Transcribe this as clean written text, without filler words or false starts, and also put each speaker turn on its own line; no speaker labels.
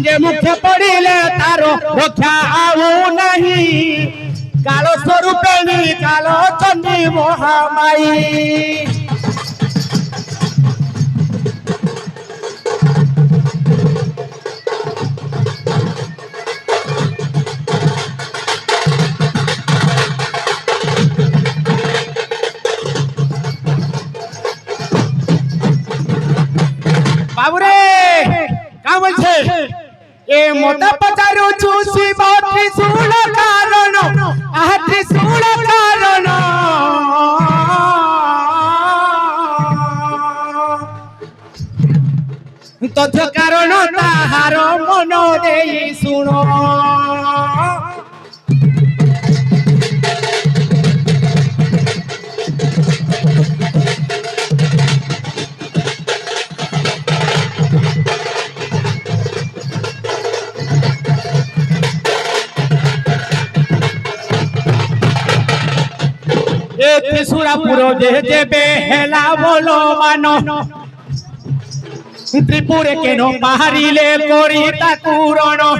જે મુખ્ય પડીલે તારો રોખ્યા આવું નહીં કાળો સ્વરૂપેની કાળો ચંદી મોહામાઈ બાબુરે કામ છે એ મોટા પચારું છું શિવા ત્રિશૂળ કારણો આ ત્રિશૂળ કારણો તો કારણો તારો મનો દેઈ સુણો त्रिशूरापुरो जे जे बेहला बोलो मानो त्रिपुरे के नो पहाड़ी ले कोरी ताकुरोनो